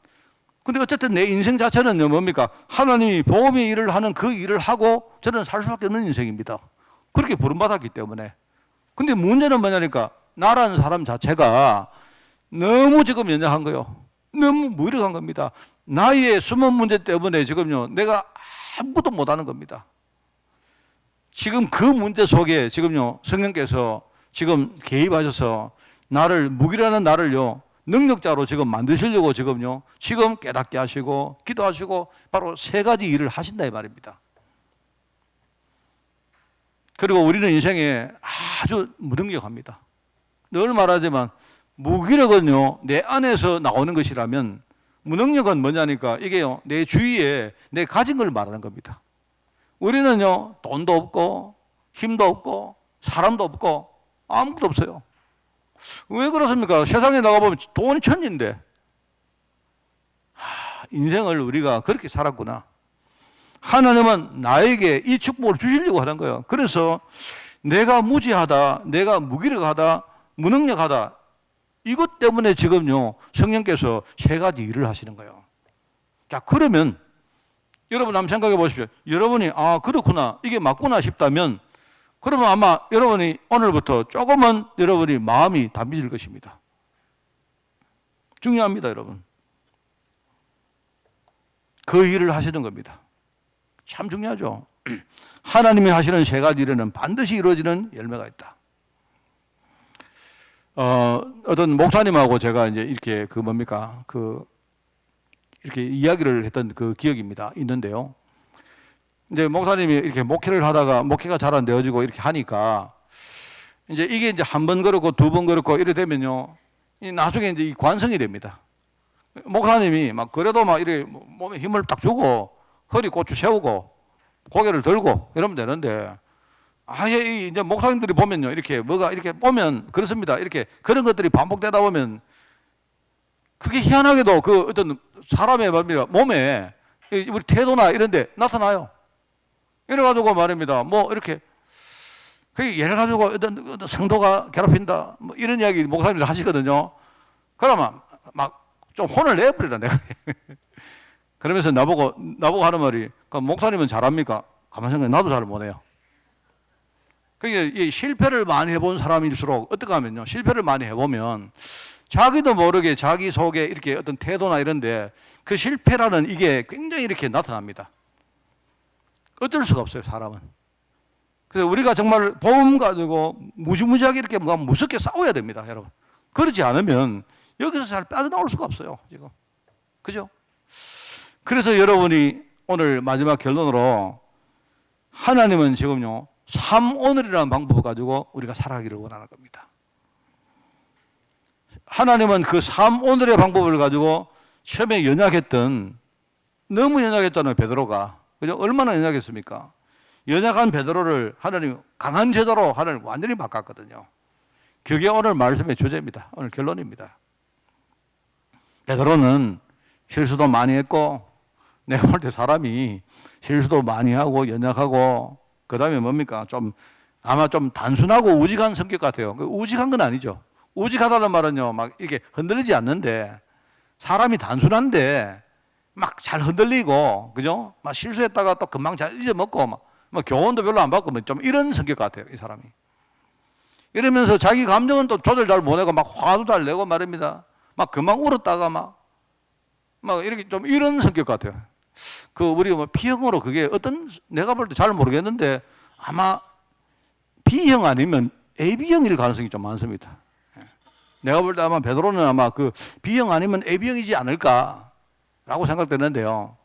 근데 어쨌든 내 인생 자체는 뭡니까? 하나님이 복음의 일을 하는 그 일을 하고 저는 살 수밖에 없는 인생입니다. 그렇게 부름받았기 때문에. 근데 문제는 뭐냐니까, 나라는 사람 자체가 너무 지금 연약한 거예요. 너무 무력한 겁니다. 나의 숨은 문제 때문에 지금요, 내가 아무것도 못하는 겁니다. 지금 그 문제 속에 지금요, 성령께서 지금 개입하셔서 나를, 무기라는 나를요, 능력자로 지금 만드시려고 지금요, 지금 깨닫게 하시고 기도하시고 바로 세 가지 일을 하신다 이 말입니다. 그리고 우리는 인생에 아주 무능력합니다. 늘 말하지만 무기력은요, 내 안에서 나오는 것이라면 무능력은 뭐냐니까, 이게요, 내 주위에 내 가진 걸 말하는 겁니다. 우리는요, 돈도 없고 힘도 없고 사람도 없고 아무것도 없어요. 왜 그렇습니까? 세상에 나가보면 돈이 천지인데, 인생을 우리가 그렇게 살았구나. 하나님은 나에게 이 축복을 주시려고 하는 거예요. 그래서 내가 무지하다, 내가 무기력하다, 무능력하다, 이것 때문에 지금요, 성령께서 세 가지 일을 하시는 거예요. 자, 그러면 여러분 한번 생각해 보십시오. 여러분이 그렇구나, 이게 맞구나 싶다면, 그러면 아마 여러분이 오늘부터 조금은 여러분이 마음이 담비질 것입니다. 중요합니다, 여러분. 그 일을 하시는 겁니다. 참 중요하죠. 하나님이 하시는 세 가지 일에는 반드시 이루어지는 열매가 있다. 어떤 목사님하고 제가 이제 이렇게 이렇게 이야기를 했던 그 기억입니다. 있는데요. 이제 목사님이 이렇게 목회를 하다가 목회가 잘 안 되어지고 이렇게 하니까, 이제 이게 이제 한 번 그렇고 두 번 그렇고 이래 되면요, 나중에 이제 이 관성이 됩니다. 목사님이 막 그래도 막 이렇게 몸에 힘을 딱 주고 허리 고추 세우고 고개를 들고 이러면 되는데, 아예 이제 목사님들이 보면요, 이렇게 뭐가 이렇게 보면 그렇습니다. 이렇게 그런 것들이 반복되다 보면 그게 희한하게도 그 어떤 사람의 몸에 우리 태도나 이런 데 나타나요. 이래가지고 말입니다. 뭐 이렇게 예를 가지고 어떤 성도가 괴롭힌다, 뭐 이런 이야기 목사님들 하시거든요. 그러면 막 좀 혼을 내버리라 내가. 그러면서 나보고 하는 말이, 목사님은 잘합니까? 가만히 생각해, 나도 잘 못해요. 그러니까 이 실패를 많이 해본 사람일수록 어떻게 하면요, 실패를 많이 해보면 자기도 모르게 자기 속에 이렇게 어떤 태도나 이런데 그 실패라는 이게 굉장히 이렇게 나타납니다. 어쩔 수가 없어요, 사람은. 그래서 우리가 정말 복음 가지고 무지무지하게 이렇게 뭔가 무섭게 싸워야 됩니다, 여러분. 그렇지 않으면 여기서 잘 빠져나올 수가 없어요, 지금. 그죠? 그래서 여러분이 오늘 마지막 결론으로 하나님은 지금요, 삼오늘이라는 방법을 가지고 우리가 살아가기를 원하는 겁니다. 하나님은 그 삼오늘의 방법을 가지고 처음에 연약했던, 너무 연약했잖아요, 베드로가. 그죠? 얼마나 연약했습니까? 연약한 베드로를 하나님 강한 제자로 하나님 완전히 바꿨거든요. 그게 오늘 말씀의 주제입니다. 오늘 결론입니다. 베드로는 실수도 많이 했고, 내가 볼 때 사람이 실수도 많이 하고 연약하고, 그 다음에 뭡니까? 아마 좀 단순하고 우직한 성격 같아요. 우직한 건 아니죠. 우직하다는 말은요, 막 이렇게 흔들리지 않는데, 사람이 단순한데 막 잘 흔들리고, 그죠? 막 실수했다가 또 금방 잘 잊어먹고, 막 교훈도 별로 안 받고, 좀 이런 성격 같아요, 이 사람이. 이러면서 자기 감정은 또 조절 잘 못하고, 막 화도 잘 내고 말입니다. 막 금방 울었다가 막 이렇게 좀 이런 성격 같아요. 우리 P형으로 그게 내가 볼 때 잘 모르겠는데, 아마 B형 아니면 AB형일 가능성이 좀 많습니다. 내가 볼 때 아마 베드로는 아마 B형 아니면 AB형이지 않을까라고 생각되는데요.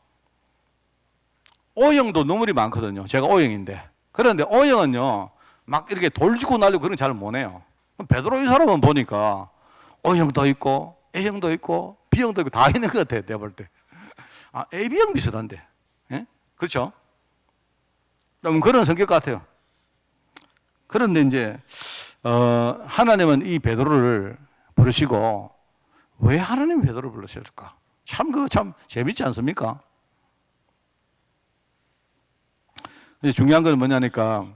O형도 눈물이 많거든요. 제가 O형인데. 그런데 O형은요, 막 이렇게 돌지고 날리고 그런 거 잘 못해요. 베드로 이 사람은 보니까 O형도 있고, A형도 있고, B형도 있고 다 있는 것 같아요, 내가 볼 때. AB형 비슷한데. 예? 그렇죠? 좀 그런 성격 같아요. 그런데 이제, 하나님은 이 베드로를 부르시고, 왜 하나님이 베드로를 부르셨을까? 참 재밌지 않습니까? 근데 중요한 건 뭐냐니까,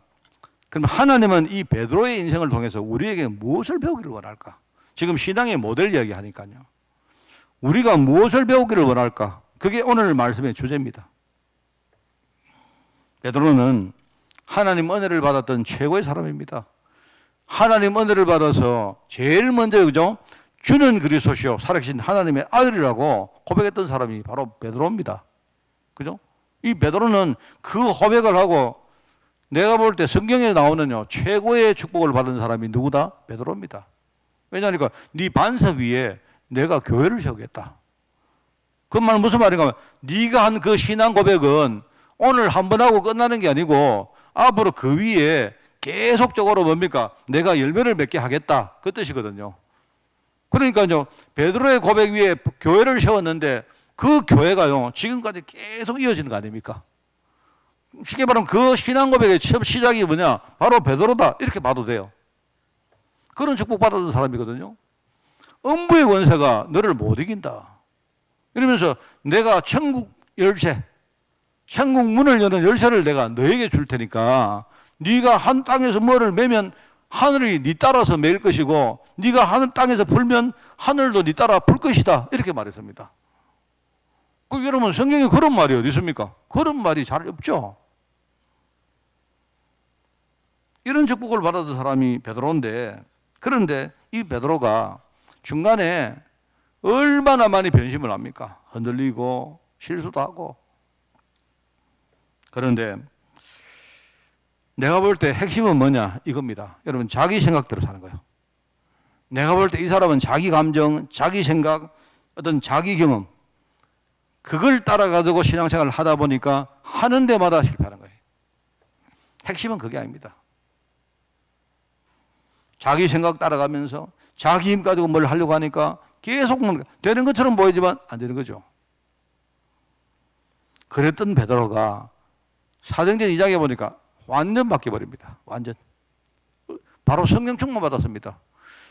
그럼 하나님은 이 베드로의 인생을 통해서 우리에게 무엇을 배우기를 원할까? 지금 신앙의 모델 이야기 하니까요. 우리가 무엇을 배우기를 원할까? 그게 오늘 말씀의 주제입니다. 베드로는 하나님 은혜를 받았던 최고의 사람입니다. 하나님 은혜를 받아서 제일 먼저, 그죠? 주는 그리스도시요 살아계신 하나님의 아들이라고 고백했던 사람이 바로 베드로입니다. 그죠? 이 베드로는 그 고백을 하고, 내가 볼 때 성경에 나오는요, 최고의 축복을 받은 사람이 누구다? 베드로입니다. 왜냐하니까 네 반석 위에 내가 교회를 세우겠다. 그 말은 무슨 말인가 하면, 네가 한 그 신앙 고백은 오늘 한 번 하고 끝나는 게 아니고 앞으로 그 위에 계속적으로 뭡니까? 내가 열매를 맺게 하겠다. 그 뜻이거든요. 그러니까요, 베드로의 고백 위에 교회를 세웠는데 그 교회가요, 지금까지 계속 이어지는 거 아닙니까? 쉽게 말하면 그 신앙 고백의 첫 시작이 뭐냐? 바로 베드로다. 이렇게 봐도 돼요. 그런 축복 받았던 사람이거든요. 음부의 권세가 너를 못 이긴다. 이러면서 내가 천국 열쇠, 천국 문을 여는 열쇠를 내가 너에게 줄 테니까 네가 한 땅에서 뭐를 매면 하늘이 네 따라서 매일 것이고, 네가 하늘 땅에서 불면 하늘도 네 따라 불 것이다. 이렇게 말했습니다. 여러분, 성경에 그런 말이 어디 있습니까? 그런 말이 잘 없죠. 이런 축복을 받았던 사람이 베드로인데, 그런데 이 베드로가 중간에 얼마나 많이 변심을 합니까? 흔들리고 실수도 하고. 그런데 내가 볼 때 핵심은 뭐냐? 이겁니다. 여러분, 자기 생각대로 사는 거예요. 내가 볼 때 이 사람은 자기 감정, 자기 생각, 어떤 자기 경험, 그걸 따라가지고 신앙생활을 하다 보니까 하는 데마다 실패하는 거예요. 핵심은 그게 아닙니다. 자기 생각 따라가면서 자기 힘 가지고 뭘 하려고 하니까 계속 되는 것처럼 보이지만 안 되는 거죠. 그랬던 베드로가 사도행전 2장에 보니까 완전 바뀌어버립니다. 완전. 바로 성령 충만 받았습니다.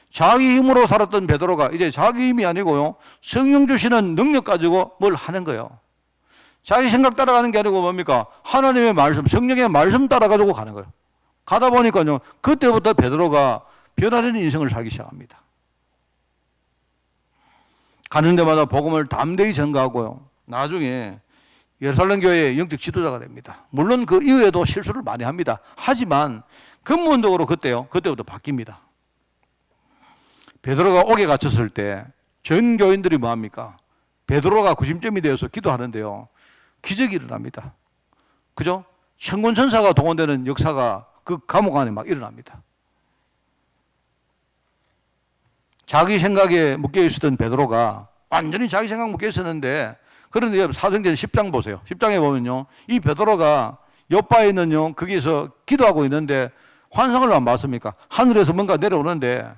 자기 힘으로 살았던 베드로가 이제 자기 힘이 아니고요, 성령 주시는 능력 가지고 뭘 하는 거예요. 자기 생각 따라가는 게 아니고 뭡니까? 하나님의 말씀, 성령의 말씀 따라가지고 가는 거예요. 가다 보니까요, 그때부터 베드로가 변화된 인생을 살기 시작합니다. 가는 데마다 복음을 담대히 전가하고요, 나중에 예루살렘 교회의 영적 지도자가 됩니다. 물론 그 이후에도 실수를 많이 합니다. 하지만 근본적으로 그때부터 바뀝니다. 베드로가 옥에 갇혔을 때 전 교인들이 뭐합니까? 베드로가 구심점이 되어서 기도하는데요, 기적이 일어납니다. 그죠? 천군천사가 동원되는 역사가 그 감옥 안에 막 일어납니다. 자기 생각에 묶여 있었던 베드로가 완전히 자기 생각 묶여 있었는데, 그런데 사도행전 10장 보세요. 10장에 보면요, 이 베드로가 요바에 있는요, 거기서 기도하고 있는데 환상을 안 봤습니까? 하늘에서 뭔가 내려오는데,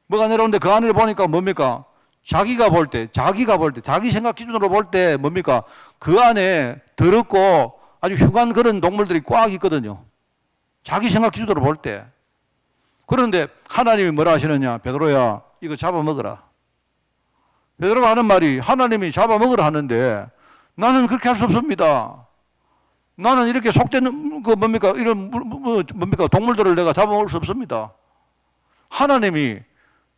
뭐가 내려오는데 그 하늘에 보니까 뭡니까? 자기 생각 기준으로 볼 때 뭡니까? 그 안에 더럽고 아주 흉한 그런 동물들이 꽉 있거든요. 자기 생각 기준으로 볼 때. 그런데 하나님이 뭐라 하시느냐? 베드로야, 이거 잡아먹어라. 베드로가 하는 말이 하나님이 잡아먹으라 하는데 나는 그렇게 할 수 없습니다. 나는 이렇게 속되는 이런 동물들을 내가 잡아먹을 수 없습니다. 하나님이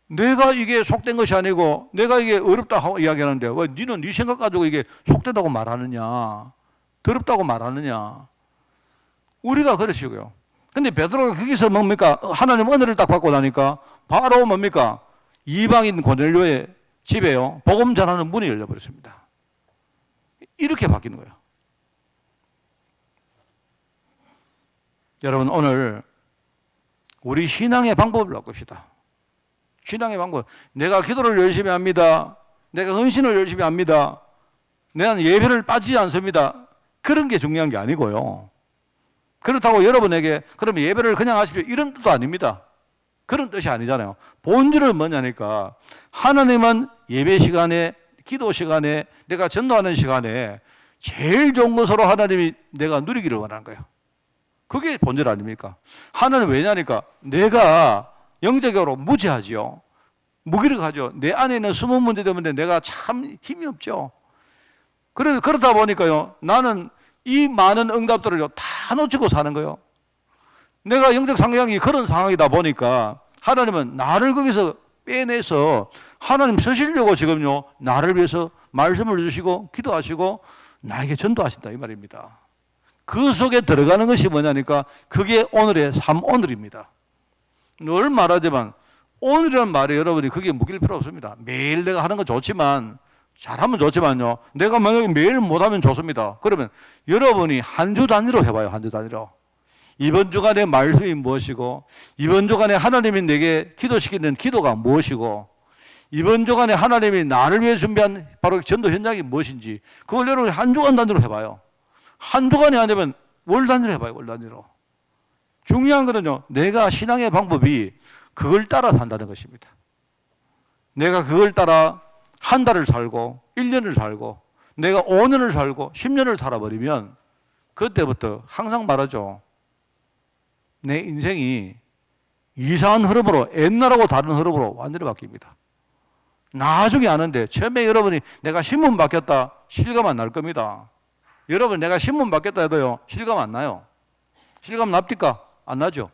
내가 이게 속된 것이 아니고 내가 이게 어렵다 하고 이야기하는데 왜 너는 네 생각 가지고 이게 속되다고 말하느냐, 더럽다고 말하느냐. 우리가 그러시고요. 근데 베드로가 거기서 하나님 은혜를 딱 받고 나니까 바로 이방인 고넬료의 집에요, 복음 전하는 문이 열려버렸습니다. 이렇게 바뀌는 거예요. 여러분, 오늘 우리 신앙의 방법을 바꿉시다. 신앙의 방법. 내가 기도를 열심히 합니다. 내가 헌신을 열심히 합니다. 내가 예배를 빠지지 않습니다. 그런 게 중요한 게 아니고요. 그렇다고 여러분에게 그러면 예배를 그냥 하십시오, 이런 뜻도 아닙니다. 그런 뜻이 아니잖아요. 본질은 뭐냐니까, 하나님은 예배 시간에, 기도 시간에, 내가 전도하는 시간에 제일 좋은 것으로 하나님이 내가 누리기를 원하는 거예요. 그게 본질 아닙니까? 하나는 왜냐니까 내가 영적으로 무지하지요. 무기력하죠. 내 안에 있는 숨은 문제 때문에 내가 참 힘이 없죠. 그러다 보니까요, 나는 이 많은 응답들을 다 놓치고 사는 거예요. 내가 영적 상황이 그런 상황이다 보니까 하나님은 나를 거기서 빼내서 하나님 쓰시려고 지금요, 나를 위해서 말씀을 주시고 기도하시고 나에게 전도하신다, 이 말입니다. 그 속에 들어가는 것이 뭐냐니까 그게 오늘의 삶, 오늘입니다. 늘 말하지만 오늘이라는 말에 여러분이 그게 묶일 필요 없습니다. 매일 내가 하는 건 좋지만, 잘하면 좋지만요, 내가 만약에 매일 못하면 좋습니다. 그러면 여러분이 한 주 단위로 해봐요. 한 주 단위로. 이번 주간의 말씀이 무엇이고, 이번 주간에 하나님이 내게 기도시키는 기도가 무엇이고, 이번 주간에 하나님이 나를 위해 준비한 바로 전도 현장이 무엇인지, 그걸 여러분이 한 주간 단위로 해봐요. 한 주간이 아니면 월 단위로 해봐요. 월 단위로. 중요한 거는요, 내가 신앙의 방법이 그걸 따라 산다는 것입니다. 내가 그걸 따라 한 달을 살고 1년을 살고 내가 5년을 살고 10년을 살아버리면 그때부터 항상 말하죠. 내 인생이 이상한 흐름으로, 옛날하고 다른 흐름으로 완전히 바뀝니다. 나중에 아는데, 처음에 여러분이 내가 신문 바뀌었다 실감 안 날 겁니다. 여러분, 내가 신문 바뀌었다 해도요, 실감 안 나요. 실감 납니까? 안 나죠.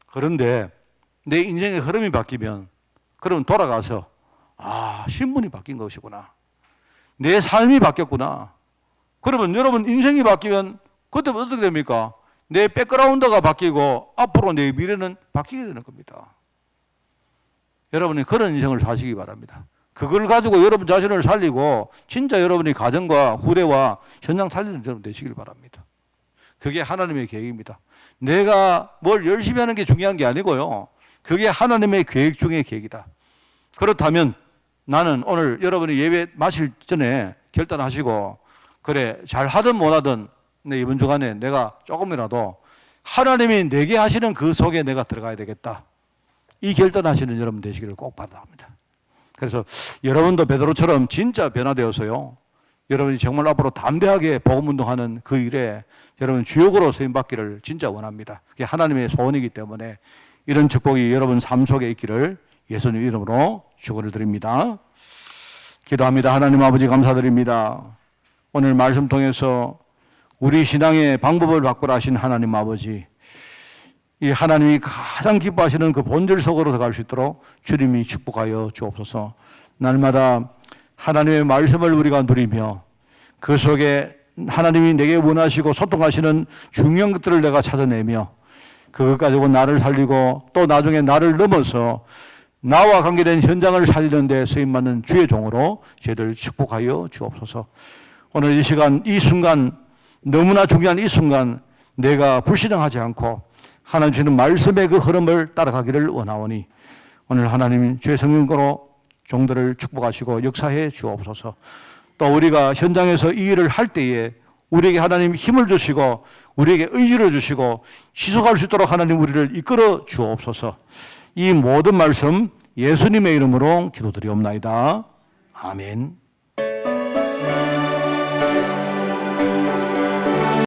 그런데 내 인생의 흐름이 바뀌면, 그러면 돌아가서 신문이 바뀐 것이구나, 내 삶이 바뀌었구나. 그러면 여러분 인생이 바뀌면 그때부터 어떻게 됩니까? 내 백그라운드가 바뀌고 앞으로 내 미래는 바뀌게 되는 겁니다. 여러분이 그런 인생을 사시기 바랍니다. 그걸 가지고 여러분 자신을 살리고 진짜 여러분이 가정과 후대와 현장 살리는 여러분 되시길 바랍니다. 그게 하나님의 계획입니다. 내가 뭘 열심히 하는 게 중요한 게 아니고요, 그게 하나님의 계획 중의 계획이다. 그렇다면 나는 오늘 여러분이 예배 마실 전에 결단하시고, 그래, 잘하든 못하든 내 이번 주간에 내가 조금이라도 하나님이 내게 하시는 그 속에 내가 들어가야 되겠다, 이 결단하시는 여러분 되시기를 꼭 바랍니다. 그래서 여러분도 베드로처럼 진짜 변화되어서요, 여러분이 정말 앞으로 담대하게 복음운동하는 그 일에 여러분 주역으로 쓰임받기를 진짜 원합니다. 그게 하나님의 소원이기 때문에 이런 축복이 여러분 삶 속에 있기를 예수님 이름으로 축원을 드립니다. 기도합니다. 하나님 아버지, 감사드립니다. 오늘 말씀 통해서 우리 신앙의 방법을 바꾸라 하신 하나님 아버지, 이 하나님이 가장 기뻐하시는 그 본질 속으로 들어갈 수 있도록 주님이 축복하여 주옵소서. 날마다 하나님의 말씀을 우리가 누리며 그 속에 하나님이 내게 원하시고 소통하시는 중요한 것들을 내가 찾아내며 그것 가지고 나를 살리고 또 나중에 나를 넘어서 나와 관계된 현장을 살리는 데 쓰임받는 주의 종으로 저희들 축복하여 주옵소서. 오늘 이 시간, 이 순간 너무나 중요한 이 순간 내가 불신앙하지 않고 하나님 주시는 말씀의 그 흐름을 따라가기를 원하오니 오늘 하나님 주의 성령으로 종들을 축복하시고 역사해 주옵소서. 또 우리가 현장에서 이 일을 할 때에 우리에게 하나님 힘을 주시고 우리에게 의지를 주시고 지속할 수 있도록 하나님 우리를 이끌어 주옵소서. 이 모든 말씀 예수님의 이름으로 기도드리옵나이다. 아멘.